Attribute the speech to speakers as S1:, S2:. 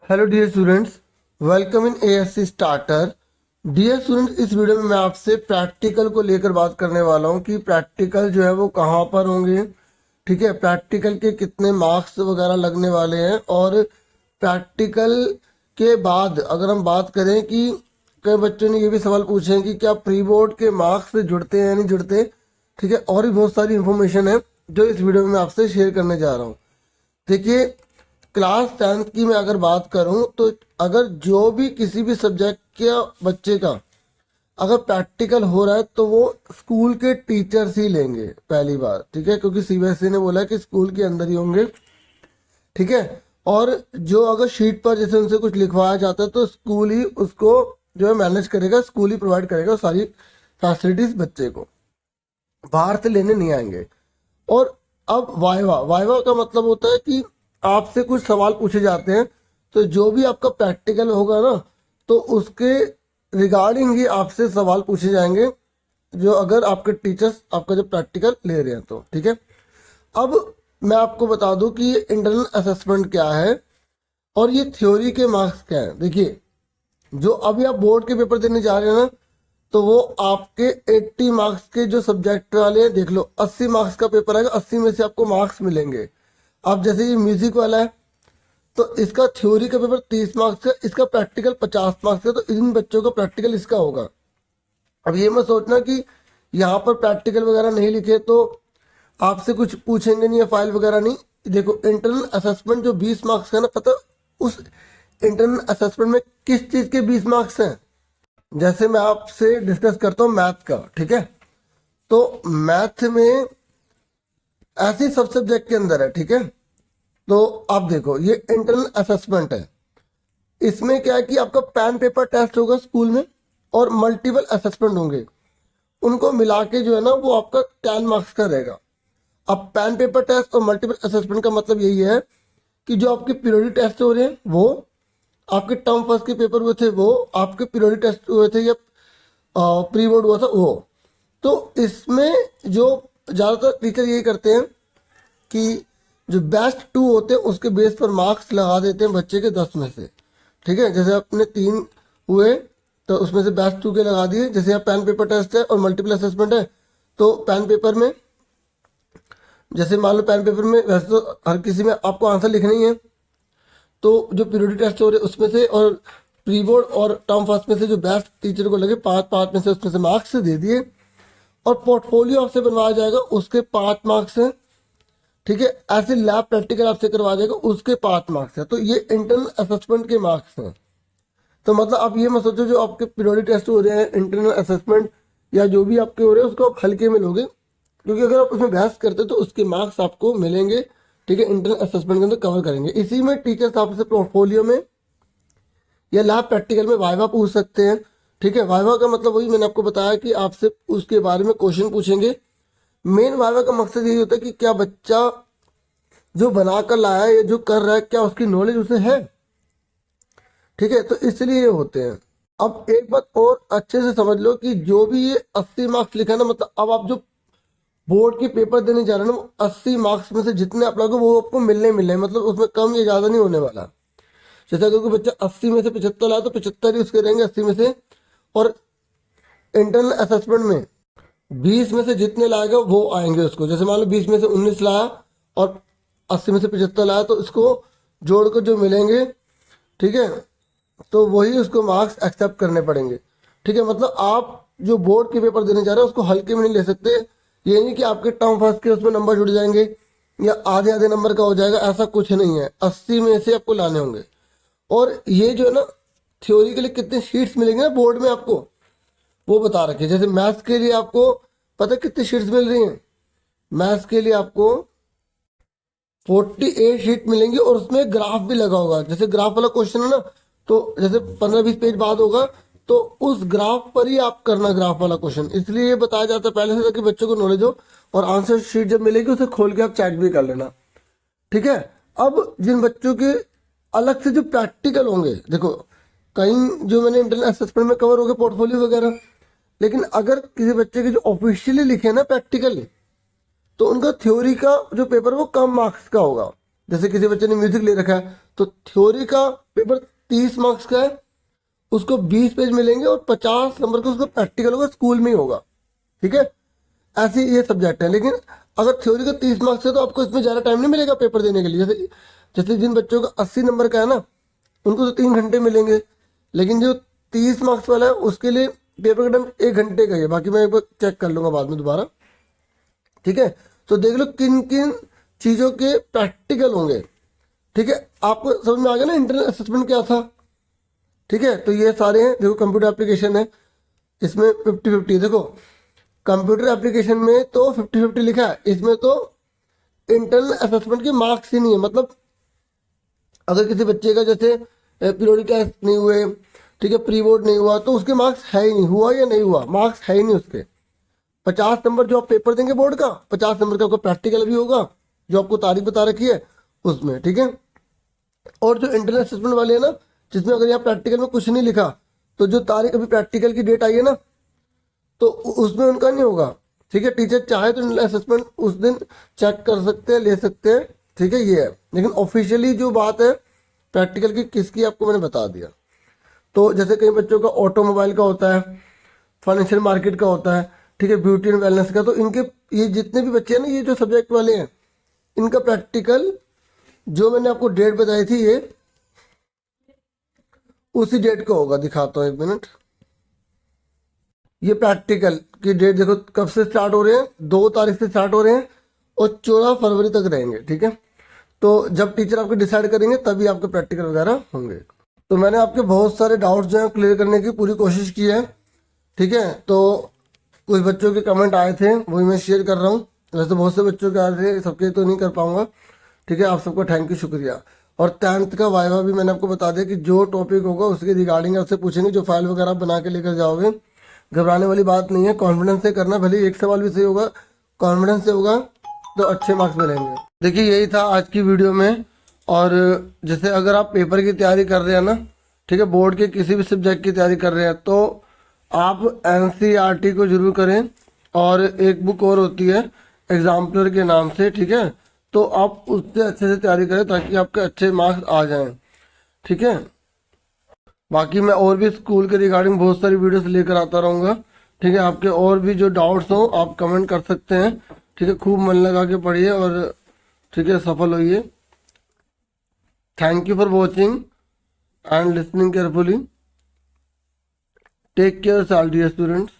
S1: Hello dear students, welcome in ASC starter. Dear students, इस video में मैं आपसे प्रैक्टिकल को लेकर बात करने वाला हूँ कि प्रैक्टिकल जो है वो कहाँ पर होंगे। ठीक है, प्रैक्टिकल के कितने मार्क्स वगैरह लगने वाले हैं, और प्रैक्टिकल के बाद अगर हम बात करें कि कई बच्चों ने ये भी सवाल पूछे हैं कि क्या प्री बोर्ड के मार्क्स से जुड़ते हैं या नहीं जुड़ते। ठीक है, और भी बहुत सारी इंफॉर्मेशन है जो इस वीडियो में मैं आपसे शेयर करने जा रहा हूँ। देखिए, क्लास 10th की मैं अगर बात करूं तो अगर जो भी किसी भी सब्जेक्ट के बच्चे का अगर प्रैक्टिकल हो रहा है तो वो स्कूल के टीचर्स ही लेंगे पहली बार। ठीक है, क्योंकि सीबीएसई ने बोला है कि स्कूल के अंदर ही होंगे। ठीक है, और जो अगर शीट पर जैसे उनसे कुछ लिखवाया जाता है तो स्कूल ही उसको जो है मैनेज करेगा, स्कूल ही प्रोवाइड करेगा सारी फैसिलिटीज बच्चे को, बाहर से लेने नहीं आएंगे। और अब वाइवा वाइवा का मतलब होता है कि आपसे कुछ सवाल पूछे जाते हैं, तो जो भी आपका प्रैक्टिकल होगा ना तो उसके रिगार्डिंग ही आपसे सवाल पूछे जाएंगे, जो अगर आपके टीचर्स आपका जो प्रैक्टिकल ले रहे हैं तो। ठीक है, अब मैं आपको बता दूं कि ये इंटरनल असेसमेंट क्या है और ये थ्योरी के मार्क्स क्या है। देखिए, जो अभी आप बोर्ड के पेपर देने जा रहे हैं ना, तो वो आपके 80 मार्क्स के जो सब्जेक्ट वाले हैं, देख लो 80 मार्क्स का पेपर आएगा, 80 में से आपको मार्क्स मिलेंगे। अब जैसे ये म्यूजिक वाला है तो इसका थ्योरी का पेपर 30 मार्क्स का, इसका प्रैक्टिकल 50 मार्क्स का, तो इन बच्चों का प्रैक्टिकल इसका होगा। अब ये मत सोचना कि यहाँ पर प्रैक्टिकल वगैरह नहीं लिखे तो आपसे कुछ पूछेंगे नहीं या फाइल वगैरह नहीं। देखो, इंटरनल असेसमेंट जो 20 मार्क्स का ना, पता उस इंटरनल असेसमेंट में किस चीज़ के 20 मार्क्स हैं। जैसे मैं आपसे डिस्कस करता हूँ मैथ का। ठीक है, तो मैथ में ऐसे सब सब्जेक्ट के अंदर है। ठीक है, तो आप देखो ये इंटरनल असेसमेंट है। इसमें क्या है कि आपका पेन पेपर टेस्ट होगा स्कूल में और मल्टीपल असेसमेंट होंगे, उनको मिला के जो है ना वो आपका 10 मार्क्स का रहेगा। अब पेन पेपर टेस्ट और मल्टीपल असेसमेंट का मतलब यही है कि जो आपके पीरियोडिक टेस्ट हो रहे हैं वो, आपके टर्म फर्स्ट के पेपर हुए थे वो, आपके पीरियोडिक टेस्ट हुए थे या प्री बोर्ड हुआ था वो, तो इसमें जो ज़्यादातर टीचर यही करते हैं कि जो बेस्ट 2 होते हैं उसके बेस पर मार्क्स लगा देते हैं बच्चे के 10 में से। ठीक है, जैसे अपने 3 हुए तो उसमें से बेस्ट 2 के लगा दिए। जैसे यहाँ पेन पेपर टेस्ट है और मल्टीपल असेसमेंट है, तो पेन पेपर में जैसे मान लो पेन पेपर में वैसे तो हर किसी में आपको आंसर लिखना ही है, तो जो पीरियोडिक टेस्ट हो रहे हैं उसमें से और प्री बोर्ड और टर्म फर्स्ट में से जो बेस्ट टीचर को लगे 5-5 में से उसमें से मार्क्स दे दिए, और पोर्टफोलियो आपसे बनवाया जाएगा उसके 5 मार्क्स हैं। ठीक है, ऐसे लैब प्रैक्टिकल आपसे करवा जाएगा उसके 5 मार्क्स है। तो ये इंटरनल असेसमेंट के मार्क्स हैं। तो मतलब आप ये मत सोचो जो आपके पीरियोडिक टेस्ट हो रहे हैं, इंटरनल असेसमेंट या जो भी आपके हो रहे हैं उसको आप हल्के में लोगे, क्योंकि अगर आप उसमें बहस करते तो उसके मार्क्स आपको मिलेंगे। ठीक है, इंटरनल असेसमेंट के अंदर कवर करेंगे। इसी में टीचर्स आपसे पोर्टफोलियो में या लैब प्रैक्टिकल में वाइवा पूछ सकते हैं। ठीक है, वाइवा का मतलब वही मैंने आपको बताया कि आपसे उसके बारे में क्वेश्चन पूछेंगे। मेन वाइवा का मकसद यही होता है कि क्या बच्चा जो बना कर लाया है या जो कर रहा है क्या उसकी नॉलेज उसे है। ठीक है, तो इसलिए ये होते हैं। अब एक बात और अच्छे से समझ लो कि जो भी ये 80 मार्क्स लिखा है ना, मतलब अब आप जो बोर्ड के पेपर देने जा रहे हैं ना, 80 मार्क्स में से जितने आप लोगों वो आपको मिलने हैं, मतलब उसमें कम या ज़्यादा नहीं होने वाला। जैसे अगर कोई बच्चा 80 में से 75 लाया तो 75 ही उसके रहेंगे 80 में से, और इंटरनल असेसमेंट में 20 में से जितने लाएगा वो आएंगे उसको। जैसे मान लो 20 में से 19 लाया और 80 में से 75 लाया, तो इसको जोड़कर जो मिलेंगे, ठीक है, तो वही उसको मार्क्स एक्सेप्ट करने पड़ेंगे। ठीक है, मतलब आप जो बोर्ड के पेपर देने जा रहे हैं उसको हल्के में नहीं ले सकते। ये नहीं कि आपके टर्म फर्स्ट के उसमें नंबर जुड़ जाएंगे या आधे आधे नंबर का हो जाएगा, ऐसा कुछ नहीं है। 80 में से आपको लाने होंगे। और ये जो है ना, थ्योरी के लिए कितने शीट्स मिलेंगे ना बोर्ड में आपको, वो बता रखे। जैसे मैथ्स के लिए आपको पता है कितनी शीट्स मिल रही हैं। मैथ्स के लिए आपको 48 शीट मिलेंगी और उसमें ग्राफ भी लगा होगा। जैसे ग्राफ वाला क्वेश्चन है ना, तो जैसे 15-20 पेज बाद होगा तो उस ग्राफ पर ही आप करना ग्राफ वाला क्वेश्चन। इसलिए ये बताया जाता है पहले से ताकि बच्चों को नॉलेज हो, और आंसर शीट जब मिलेगी उसे खोल के आप चेक भी कर लेना। ठीक है, अब जिन बच्चों के अलग से जो प्रैक्टिकल होंगे, देखो कहीं जो मैंने इंटरनल असेसमेंट में कवर हो गए पोर्टफोलियो वगैरह, लेकिन अगर किसी बच्चे के जो ऑफिशियली लिखे ना प्रैक्टिकल, तो उनका थ्योरी का जो पेपर वो कम मार्क्स का होगा। जैसे किसी बच्चे ने म्यूजिक ले रखा है तो थ्योरी का पेपर 30 मार्क्स का है, उसको 20 पेज मिलेंगे और 50 नंबर का उसका प्रैक्टिकल होगा, स्कूल में ही होगा। ठीक है, ऐसे ये सब्जेक्ट है। लेकिन अगर थ्योरी का 30 मार्क्स है तो आपको इसमें ज़्यादा टाइम नहीं मिलेगा पेपर देने के लिए। जैसे जैसे जिन बच्चों का 80 नंबर का है ना, उनको तो 3 घंटे मिलेंगे, लेकिन जो 30 मार्क्स वाला है उसके लिए पेपर का टाइम 1 घंटे का ही है। बाकी मैं एक बार चेक कर लूँगा बाद में दोबारा। ठीक है, तो देख लो किन किन चीज़ों के प्रैक्टिकल होंगे। ठीक है, आपको समझ में आ गया ना इंटरनल असेसमेंट क्या था। ठीक है, तो ये सारे हैं। देखो कंप्यूटर एप्लीकेशन है, इसमें 50-50। देखो कंप्यूटर एप्लीकेशन में तो 50-50 लिखा है, इसमें तो इंटरनल असेसमेंट के मार्क्स ही नहीं है। मतलब अगर किसी बच्चे का जैसे पीरियोडिक टेस्ट नहीं हुए, ठीक है, प्री बोर्ड नहीं हुआ, तो उसके मार्क्स है ही नहीं, हुआ या नहीं हुआ, मार्क्स है ही नहीं उसके। 50 नंबर जो आप पेपर देंगे बोर्ड का, 50 नंबर का आपका प्रैक्टिकल भी होगा जो आपको तारीख बता रखी है उसमें। ठीक है, और जो इंटरनल असेसमेंट वाले हैं ना, जिसमें अगर यहाँ प्रैक्टिकल में कुछ नहीं लिखा, तो जो तारीख अभी प्रैक्टिकल की डेट आई है ना, तो उसमें उनका नहीं होगा। ठीक है, टीचर चाहे तो इंटरनल असेसमेंट उस दिन चेक कर सकते हैं, ले सकते हैं। ठीक है, ये है। लेकिन ऑफिशियली जो बात है प्रैक्टिकल की किसकी, आपको मैंने बता दिया। तो जैसे कई बच्चों का ऑटोमोबाइल का होता है, फाइनेंशियल मार्केट का होता है, ठीक है, ब्यूटी एंड वेलनेस का, तो इनके ये जितने भी बच्चे हैं ना, ये जो सब्जेक्ट वाले हैं, इनका प्रैक्टिकल जो मैंने आपको डेट बताई थी, ये उसी डेट का होगा। दिखाता हूँ, 1 मिनट। ये प्रैक्टिकल की डेट देखो कब से स्टार्ट हो रहे हैं, 2 तारीख से स्टार्ट हो रहे हैं और 14 फरवरी तक रहेंगे। ठीक है, तो जब टीचर आपके डिसाइड करेंगे तभी आपके प्रैक्टिकल वगैरह होंगे। तो मैंने आपके बहुत सारे डाउट्स जो हैं क्लियर करने की पूरी कोशिश की है। ठीक है, तो कुछ बच्चों के कमेंट आए थे, वही मैं शेयर कर रहा हूँ। वैसे बहुत से बच्चों के आए थे, सबके तो नहीं कर पाऊंगा। ठीक है, आप सबको थैंक यू, शुक्रिया। और 10th का वाइवा भी मैंने आपको बता दिया कि जो टॉपिक होगा उसके रिगार्डिंग आपसे पूछेंगे, जो फाइल वगैरह बना के लेकर जाओगे। घबराने वाली बात नहीं है, कॉन्फिडेंस से करना, भले एक सवाल भी सही होगा, कॉन्फिडेंस से होगा तो अच्छे मार्क्स मिलेंगे। देखिए यही था आज की वीडियो में। और जैसे अगर आप पेपर की तैयारी कर रहे हैं ना, ठीक है, बोर्ड के किसी भी सब्जेक्ट की तैयारी कर रहे हैं, तो आप NCERT को जरूर करें। और एक बुक और होती है एग्जाम्पलर के नाम से, ठीक है, तो आप उससे अच्छे से तैयारी करें ताकि आपके अच्छे मार्क्स आ जाएं। ठीक है, बाकी मैं और भी स्कूल के रिगार्डिंग बहुत सारी वीडियोस लेकर आता रहूँगा। ठीक है, आपके और भी जो डाउट्स हो आप कमेंट कर सकते हैं। ठीक है, खूब मन लगा के पढ़िए और ठीक है सफल होइए। Thank you for watching and listening carefully. Take care all dear students.